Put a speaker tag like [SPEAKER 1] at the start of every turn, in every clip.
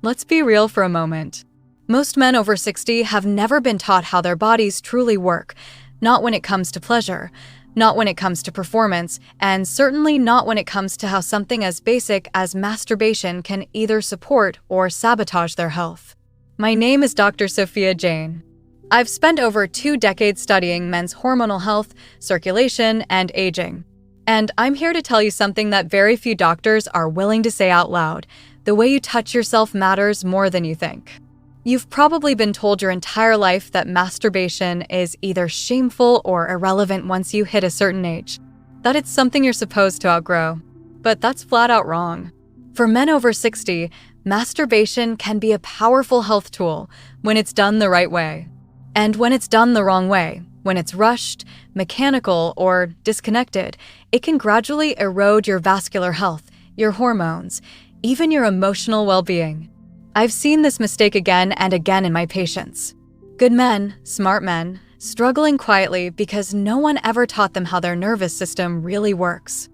[SPEAKER 1] Let's be real for a moment. Most men over 60 have never been taught how their bodies truly work, not when it comes to pleasure, not when it comes to performance, and certainly not when it comes to how something as basic as masturbation can either support or sabotage their health. My name is Dr. Sophia Jain. I've spent over 2 decades studying men's hormonal health, circulation, and aging. And I'm here to tell you something that very few doctors are willing to say out loud. The way you touch yourself matters more than you think. You've probably been told your entire life that masturbation is either shameful or irrelevant once you hit a certain age, that it's something you're supposed to outgrow. But that's flat out wrong. For men over 60, masturbation can be a powerful health tool when it's done the right way. And when it's done the wrong way, when it's rushed, mechanical, or disconnected, it can gradually erode your vascular health, your hormones, even your emotional well-being. I've seen this mistake again and again in my patients. Good men, smart men, struggling quietly because no one ever taught them how their nervous system really works.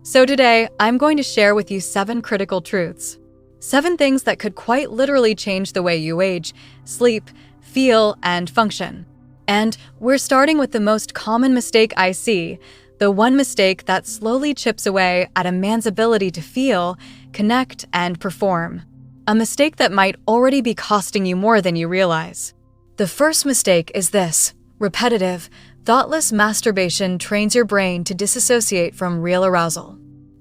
[SPEAKER 1] So today, I'm going to share with you 7 critical truths. 7 things that could quite literally change the way you age, sleep, feel, and function. And we're starting with the most common mistake I see, the one mistake that slowly chips away at a man's ability to feel, connect, and perform. A mistake that might already be costing you more than you realize. The first mistake is this: repetitive, thoughtless masturbation trains your brain to disassociate from real arousal.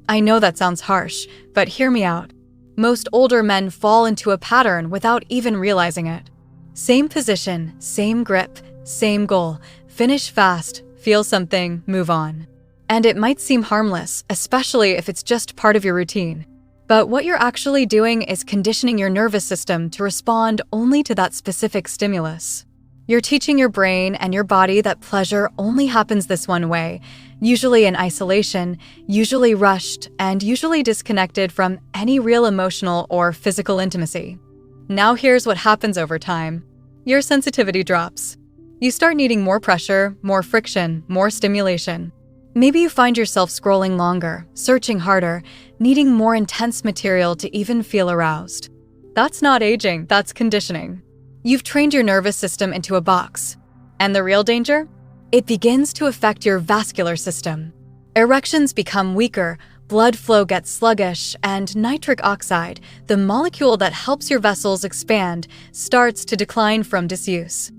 [SPEAKER 1] I know that sounds harsh, but hear me out. Most older men fall into a pattern without even realizing it. Same position, same grip, same goal. Finish fast, feel something, move on. And it might seem harmless, especially if it's just part of your routine. But what you're actually doing is conditioning your nervous system to respond only to that specific stimulus. You're teaching your brain and your body that pleasure only happens this one way, usually in isolation, usually rushed, and usually disconnected from any real emotional or physical intimacy. Now here's what happens over time. Your sensitivity drops. You start needing more pressure, more friction, more stimulation. Maybe you find yourself scrolling longer, searching harder, needing more intense material to even feel aroused. That's not aging, that's conditioning. You've trained your nervous system into a box. And the real danger? It begins to affect your vascular system. Erections become weaker, blood flow gets sluggish, and nitric oxide, the molecule that helps your vessels expand, starts to decline from disuse.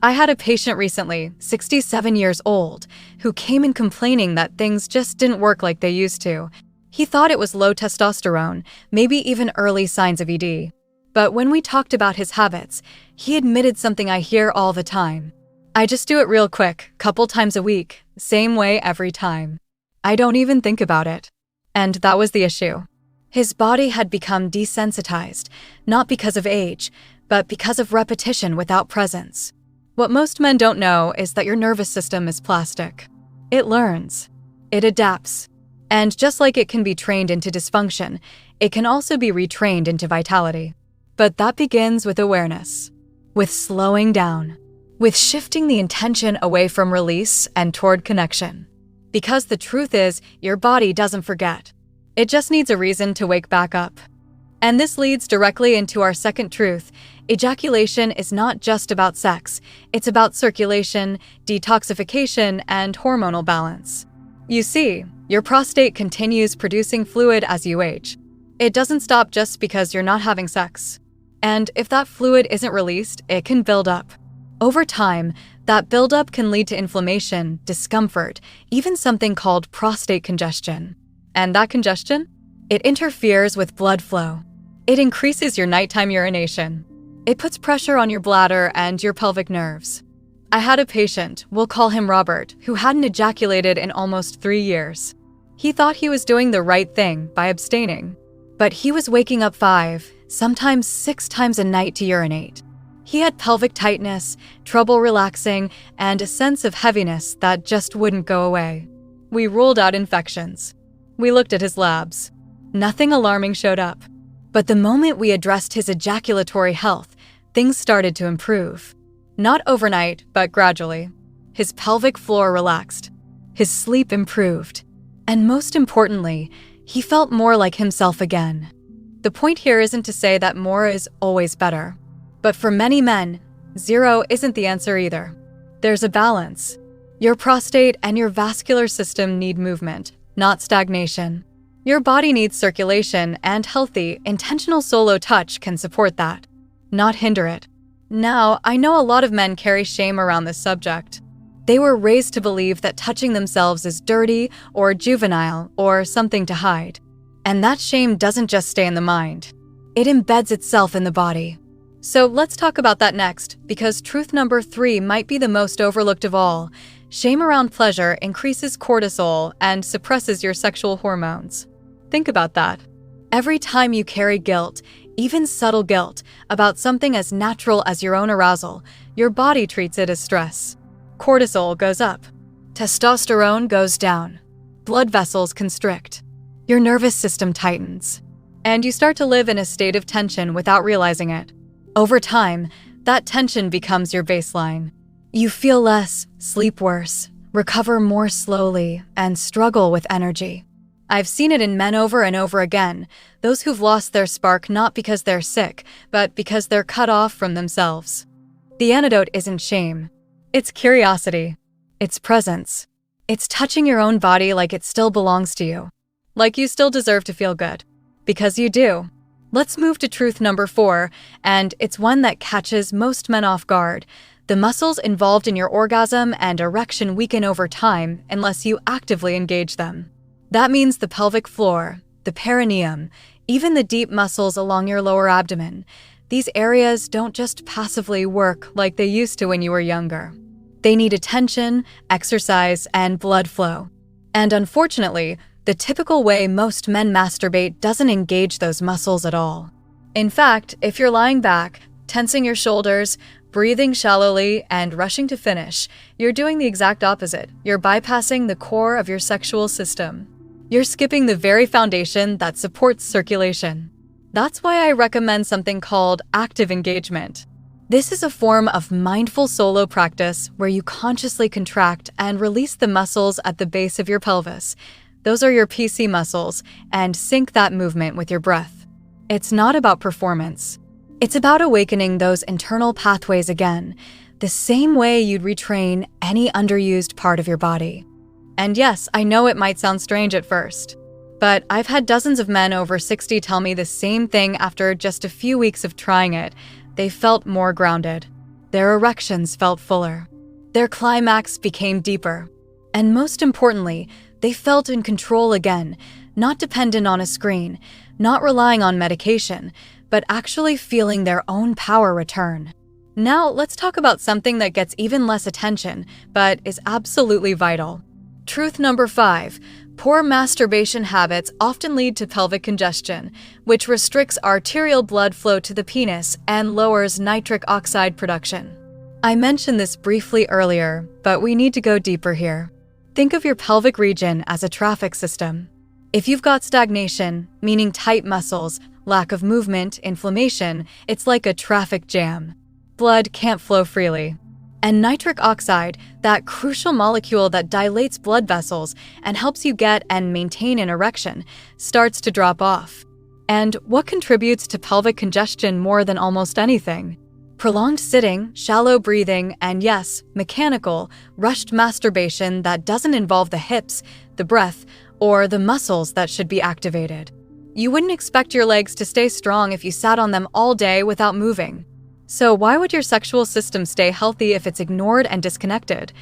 [SPEAKER 1] I had a patient recently, 67 years old, who came in complaining that things just didn't work like they used to. He thought it was low testosterone, maybe even early signs of ED. But when we talked about his habits, he admitted something I hear all the time. I just do it real quick, couple times a week, same way every time. I don't even think about it. And that was the issue. His body had become desensitized, not because of age, but because of repetition without presence. What most men don't know is that your nervous system is plastic. It learns. It adapts. And just like it can be trained into dysfunction, it can also be retrained into vitality. But that begins with awareness, with slowing down, with shifting the intention away from release and toward connection. Because the truth is, your body doesn't forget. It just needs a reason to wake back up. And this leads directly into our second truth. Ejaculation is not just about sex. It's about circulation, detoxification, and hormonal balance. You see, your prostate continues producing fluid as you age. It doesn't stop just because you're not having sex. And if that fluid isn't released, it can build up. Over time, that buildup can lead to inflammation, discomfort, even something called prostate congestion. And that congestion? It interferes with blood flow. It increases your nighttime urination. It puts pressure on your bladder and your pelvic nerves. I had a patient, we'll call him Robert, who hadn't ejaculated in almost 3 years. He thought he was doing the right thing by abstaining. But he was waking up 5, sometimes 6 times a night to urinate. He had pelvic tightness, trouble relaxing, and a sense of heaviness that just wouldn't go away. We ruled out infections. We looked at his labs. Nothing alarming showed up. But the moment we addressed his ejaculatory health, things started to improve. Not overnight, but gradually. His pelvic floor relaxed. His sleep improved. And most importantly, he felt more like himself again. The point here isn't to say that more is always better. But for many men, 0 isn't the answer either. There's a balance. Your prostate and your vascular system need movement, not stagnation. Your body needs circulation, and healthy, intentional solo touch can support that, not hinder it. Now, I know a lot of men carry shame around this subject. They were raised to believe that touching themselves is dirty or juvenile or something to hide. And that shame doesn't just stay in the mind. It embeds itself in the body. So let's talk about that next, because truth number 3 might be the most overlooked of all. Shame around pleasure increases cortisol and suppresses your sexual hormones. Think about that. Every time you carry guilt, even subtle guilt, about something as natural as your own arousal, your body treats it as stress. Cortisol goes up. Testosterone goes down. Blood vessels constrict. Your nervous system tightens. And you start to live in a state of tension without realizing it. Over time, that tension becomes your baseline. You feel less, sleep worse, recover more slowly, and struggle with energy. I've seen it in men over and over again, those who've lost their spark not because they're sick, but because they're cut off from themselves. The antidote isn't shame. It's curiosity. It's presence. It's touching your own body like it still belongs to you. Like you still deserve to feel good. Because you do. Let's move to truth number 4, and it's one that catches most men off guard. The muscles involved in your orgasm and erection weaken over time unless you actively engage them. That means the pelvic floor, the perineum, even the deep muscles along your lower abdomen. These areas don't just passively work like they used to when you were younger. They need attention, exercise, and blood flow. And unfortunately, the typical way most men masturbate doesn't engage those muscles at all. In fact, if you're lying back, tensing your shoulders, breathing shallowly, and rushing to finish, you're doing the exact opposite. You're bypassing the core of your sexual system. You're skipping the very foundation that supports circulation. That's why I recommend something called active engagement. This is a form of mindful solo practice where you consciously contract and release the muscles at the base of your pelvis. Those are your PC muscles, and sync that movement with your breath. It's not about performance. It's about awakening those internal pathways again, the same way you'd retrain any underused part of your body. And yes, I know it might sound strange at first, but I've had dozens of men over 60 tell me the same thing after just a few weeks of trying it. They felt more grounded. Their erections felt fuller. Their climax became deeper. And most importantly, they felt in control again, not dependent on a screen, not relying on medication, but actually feeling their own power return. Now, let's talk about something that gets even less attention, but is absolutely vital. Truth number 5. Poor masturbation habits often lead to pelvic congestion, which restricts arterial blood flow to the penis and lowers nitric oxide production. I mentioned this briefly earlier, but we need to go deeper here. Think of your pelvic region as a traffic system. If you've got stagnation, meaning tight muscles, lack of movement, inflammation, it's like a traffic jam. Blood can't flow freely. And nitric oxide, that crucial molecule that dilates blood vessels and helps you get and maintain an erection, starts to drop off. And what contributes to pelvic congestion more than almost anything? Prolonged sitting, shallow breathing, and yes, mechanical, rushed masturbation that doesn't involve the hips, the breath, or the muscles that should be activated. You wouldn't expect your legs to stay strong if you sat on them all day without moving. So why would your sexual system stay healthy if it's ignored and disconnected?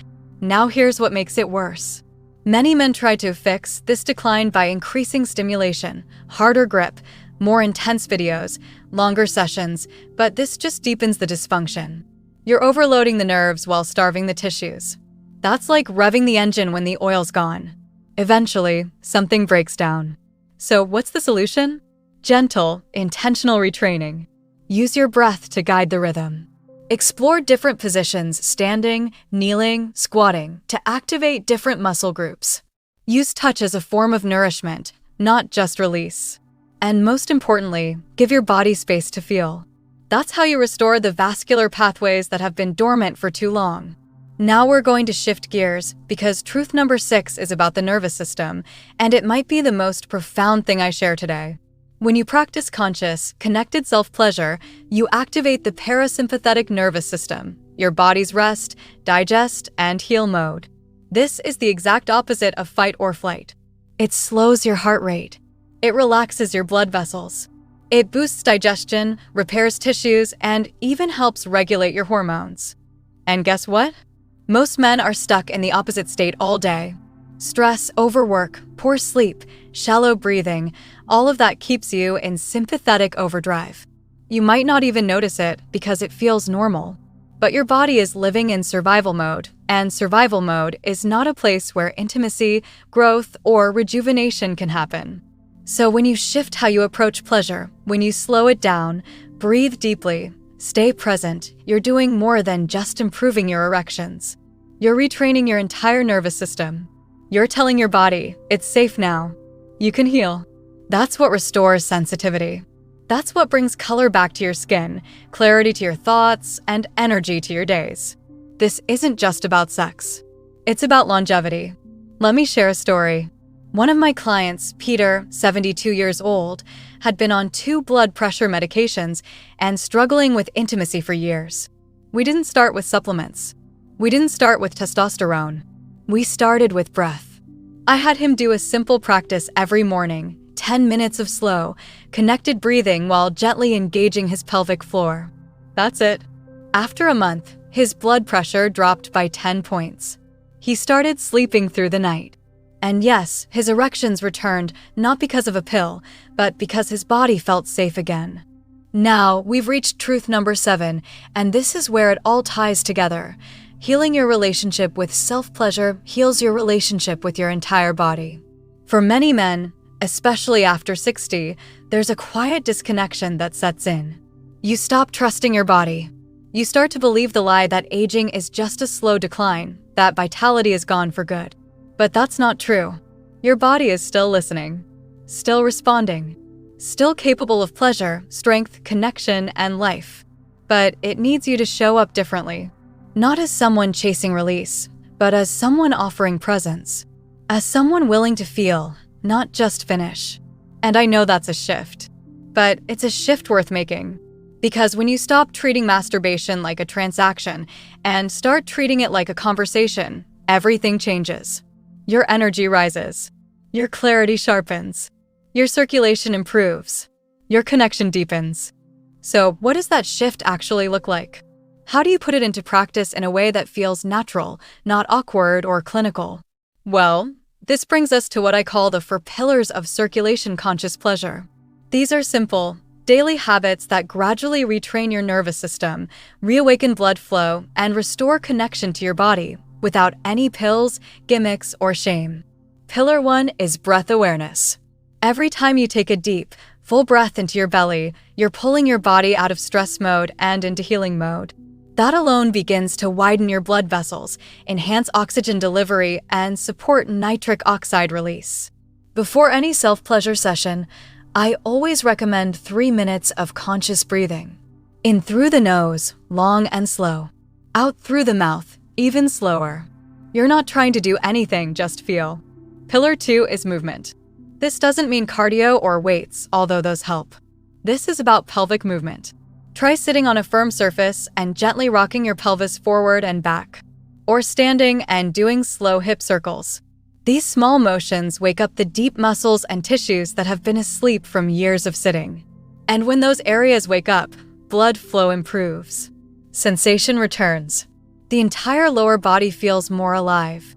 [SPEAKER 1] Now here's what makes it worse. Many men try to fix this decline by increasing stimulation, harder grip, more intense videos, longer sessions, but this just deepens the dysfunction. You're overloading the nerves while starving the tissues. That's like revving the engine when the oil's gone. Eventually, something breaks down. So what's the solution? Gentle, intentional retraining. Use your breath to guide the rhythm. Explore different positions, standing, kneeling, squatting, to activate different muscle groups. Use touch as a form of nourishment, not just release. And most importantly, give your body space to feel. That's how you restore the vascular pathways that have been dormant for too long. Now we're going to shift gears because truth number 6 is about the nervous system, and it might be the most profound thing I share today. When you practice conscious, connected self-pleasure, you activate the parasympathetic nervous system, your body's rest, digest, and heal mode. This is the exact opposite of fight or flight. It slows your heart rate. It relaxes your blood vessels. It boosts digestion, repairs tissues, and even helps regulate your hormones. And guess what? Most men are stuck in the opposite state all day. Stress, overwork, poor sleep, shallow breathing, all of that keeps you in sympathetic overdrive. You might not even notice it because it feels normal. But your body is living in survival mode, and survival mode is not a place where intimacy, growth, or rejuvenation can happen. So when you shift how you approach pleasure, when you slow it down, breathe deeply, stay present, you're doing more than just improving your erections. You're retraining your entire nervous system. You're telling your body, it's safe now. You can heal. That's what restores sensitivity. That's what brings color back to your skin, clarity to your thoughts, and energy to your days. This isn't just about sex. It's about longevity. Let me share a story. One of my clients, Peter, 72 years old, had been on 2 blood pressure medications and struggling with intimacy for years. We didn't start with supplements. We didn't start with testosterone. We started with breath. I had him do a simple practice every morning, 10 minutes of slow, connected breathing while gently engaging his pelvic floor. That's it. After a month, his blood pressure dropped by 10 points. He started sleeping through the night. And yes, his erections returned not because of a pill, but because his body felt safe again. Now, we've reached truth number 7, and this is where it all ties together. Healing your relationship with self-pleasure heals your relationship with your entire body. For many men, especially after 60, there's a quiet disconnection that sets in. You stop trusting your body. You start to believe the lie that aging is just a slow decline, that vitality is gone for good. But that's not true. Your body is still listening, still responding, still capable of pleasure, strength, connection, and life. But it needs you to show up differently. Not as someone chasing release, but as someone offering presence. As someone willing to feel, not just finish. And I know that's a shift. But it's a shift worth making. Because when you stop treating masturbation like a transaction and start treating it like a conversation, everything changes. Your energy rises. Your clarity sharpens. Your circulation improves. Your connection deepens. So what does that shift actually look like? How do you put it into practice in a way that feels natural, not awkward or clinical? Well, this brings us to what I call the 4 pillars of circulation conscious pleasure. These are simple, daily habits that gradually retrain your nervous system, reawaken blood flow, and restore connection to your body without any pills, gimmicks, or shame. Pillar 1 is breath awareness. Every time you take a deep, full breath into your belly, you're pulling your body out of stress mode and into healing mode. That alone begins to widen your blood vessels, enhance oxygen delivery, and support nitric oxide release. Before any self-pleasure session, I always recommend 3 minutes of conscious breathing. In through the nose, long and slow. Out through the mouth, even slower. You're not trying to do anything, just feel. Pillar 2 is movement. This doesn't mean cardio or weights, although those help. This is about pelvic movement. Try sitting on a firm surface and gently rocking your pelvis forward and back. Or standing and doing slow hip circles. These small motions wake up the deep muscles and tissues that have been asleep from years of sitting. And when those areas wake up, blood flow improves. Sensation returns. The entire lower body feels more alive.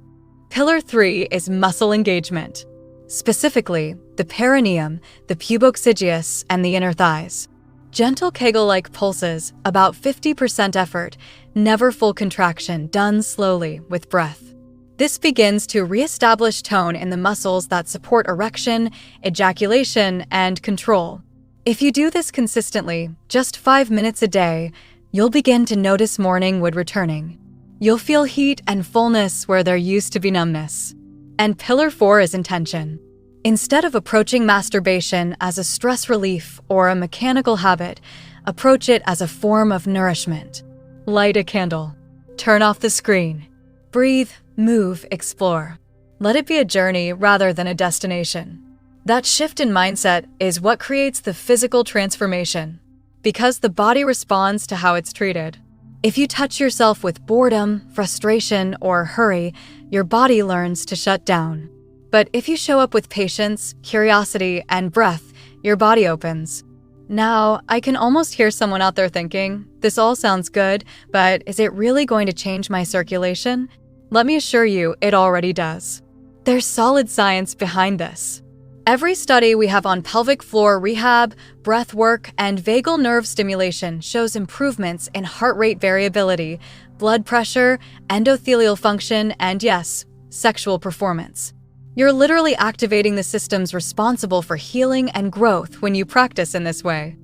[SPEAKER 1] Pillar 3 is muscle engagement. Specifically, the perineum, the pubococcygeus, and the inner thighs. Gentle Kegel-like pulses, about 50% effort, never full contraction, done slowly with breath. This begins to reestablish tone in the muscles that support erection, ejaculation, and control. If you do this consistently, just 5 minutes a day, you'll begin to notice morning wood returning. You'll feel heat and fullness where there used to be numbness. And pillar 4 is intention. Instead of approaching masturbation as a stress relief or a mechanical habit, approach it as a form of nourishment. Light a candle. Turn off the screen. Breathe, move, explore. Let it be a journey rather than a destination. That shift in mindset is what creates the physical transformation, because the body responds to how it's treated. If you touch yourself with boredom, frustration, or hurry, your body learns to shut down. But if you show up with patience, curiosity, and breath, your body opens. Now, I can almost hear someone out there thinking, this all sounds good, but is it really going to change my circulation? Let me assure you, it already does. There's solid science behind this. Every study we have on pelvic floor rehab, breath work, and vagal nerve stimulation shows improvements in heart rate variability, blood pressure, endothelial function, and yes, sexual performance. You're literally activating the systems responsible for healing and growth when you practice in this way.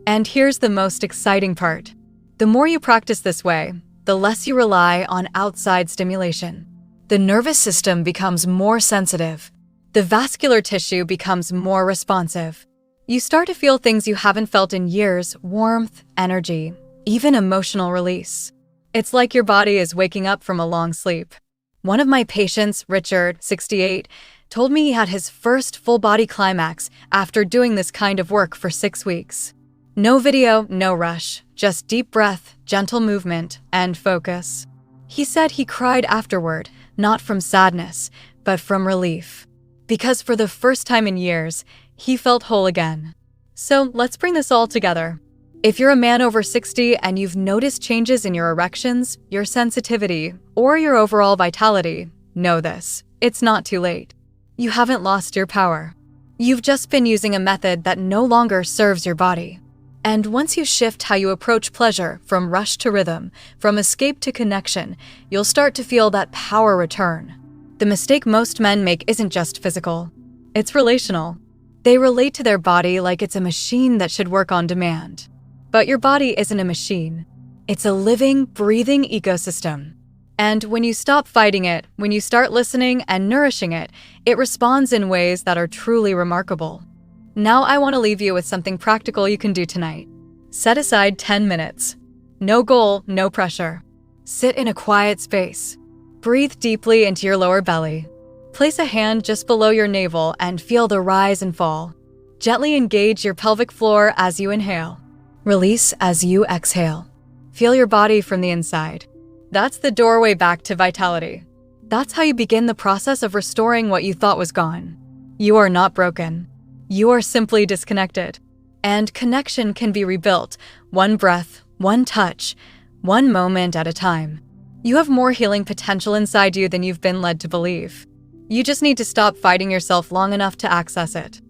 [SPEAKER 1] And here's the most exciting part. The more you practice this way, the less you rely on outside stimulation. The nervous system becomes more sensitive. The vascular tissue becomes more responsive. You start to feel things you haven't felt in years: warmth, energy, even emotional release. It's like your body is waking up from a long sleep. One of my patients, Richard, 68, told me he had his first full-body climax after doing this kind of work for 6 weeks. No video, no rush, just deep breath, gentle movement, and focus. He said he cried afterward, not from sadness, but from relief. Because for the first time in years, he felt whole again. So let's bring this all together. If you're a man over 60 and you've noticed changes in your erections, your sensitivity, or your overall vitality, know this: it's not too late. You haven't lost your power. You've just been using a method that no longer serves your body. And once you shift how you approach pleasure from rush to rhythm, from escape to connection, you'll start to feel that power return. The mistake most men make isn't just physical. It's relational. They relate to their body like it's a machine that should work on demand. But your body isn't a machine. It's a living, breathing ecosystem. And when you stop fighting it, when you start listening and nourishing it, it responds in ways that are truly remarkable. Now I want to leave you with something practical you can do tonight. Set aside 10 minutes. No goal, no pressure. Sit in a quiet space. Breathe deeply into your lower belly. Place a hand just below your navel and feel the rise and fall. Gently engage your pelvic floor as you inhale. Release as you exhale. Feel your body from the inside. That's the doorway back to vitality. That's how you begin the process of restoring what you thought was gone. You are not broken. You are simply disconnected. And connection can be rebuilt, one breath, one touch, one moment at a time. You have more healing potential inside you than you've been led to believe. You just need to stop fighting yourself long enough to access it.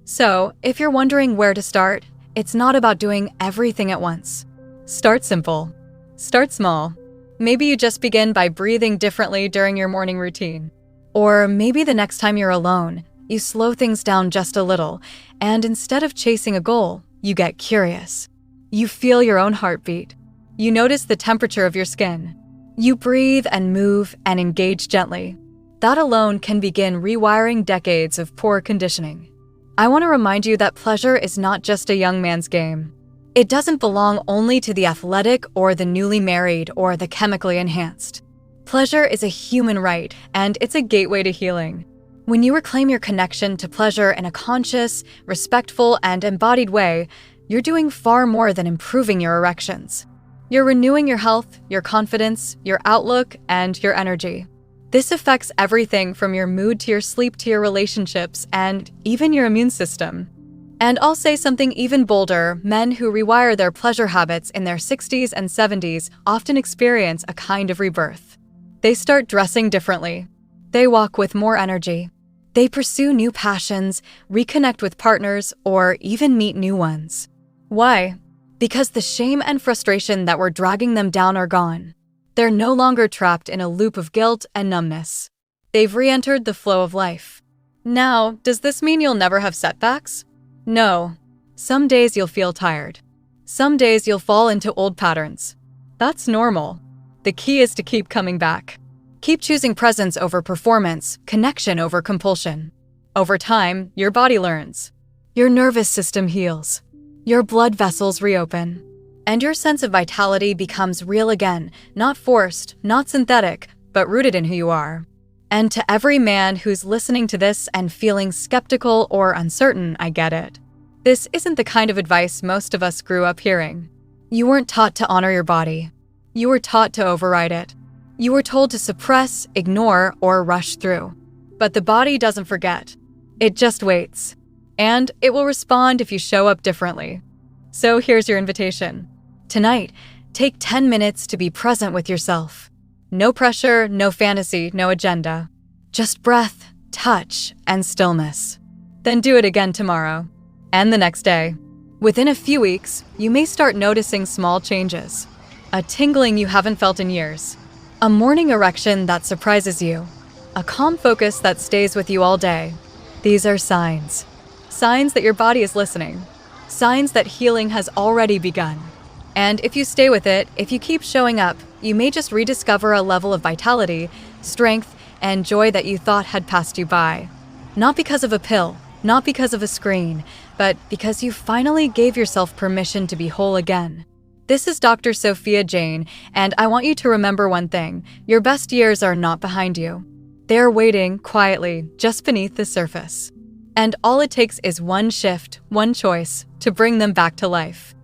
[SPEAKER 1] So, if you're wondering where to start, it's not about doing everything at once. Start simple. Start small. Maybe you just begin by breathing differently during your morning routine. Or maybe the next time you're alone, you slow things down just a little, and instead of chasing a goal, you get curious. You feel your own heartbeat. You notice the temperature of your skin. You breathe and move and engage gently. That alone can begin rewiring decades of poor conditioning. I want to remind you that pleasure is not just a young man's game. It doesn't belong only to the athletic or the newly married or the chemically enhanced. Pleasure is a human right, and it's a gateway to healing. When you reclaim your connection to pleasure in a conscious, respectful, and embodied way, you're doing far more than improving your erections. You're renewing your health, your confidence, your outlook, and your energy. This affects everything from your mood to your sleep to your relationships and even your immune system. And I'll say something even bolder: men who rewire their pleasure habits in their 60s and 70s often experience a kind of rebirth. They start dressing differently. They walk with more energy. They pursue new passions, reconnect with partners, or even meet new ones. Why? Because the shame and frustration that were dragging them down are gone. They're no longer trapped in a loop of guilt and numbness. They've re-entered the flow of life. Now, does this mean you'll never have setbacks? No. Some days you'll feel tired. Some days you'll fall into old patterns. That's normal. The key is to keep coming back. Keep choosing presence over performance, connection over compulsion. Over time, your body learns. Your nervous system heals. Your blood vessels reopen. And your sense of vitality becomes real again, not forced, not synthetic, but rooted in who you are. And to every man who's listening to this and feeling skeptical or uncertain, I get it. This isn't the kind of advice most of us grew up hearing. You weren't taught to honor your body. You were taught to override it. You were told to suppress, ignore, or rush through. But the body doesn't forget. It just waits. And it will respond if you show up differently. So here's your invitation. Tonight, take 10 minutes to be present with yourself. No pressure, no fantasy, no agenda. Just breath, touch, and stillness. Then do it again tomorrow. And the next day. Within a few weeks, you may start noticing small changes. A tingling you haven't felt in years. A morning erection that surprises you. A calm focus that stays with you all day. These are signs. Signs that your body is listening. Signs that healing has already begun. And if you stay with it, if you keep showing up, you may just rediscover a level of vitality, strength, and joy that you thought had passed you by. Not because of a pill, not because of a screen, but because you finally gave yourself permission to be whole again. This is Dr. Sophia Jain, and I want you to remember one thing. Your best years are not behind you. They're waiting quietly just beneath the surface. And all it takes is one shift, one choice, to bring them back to life.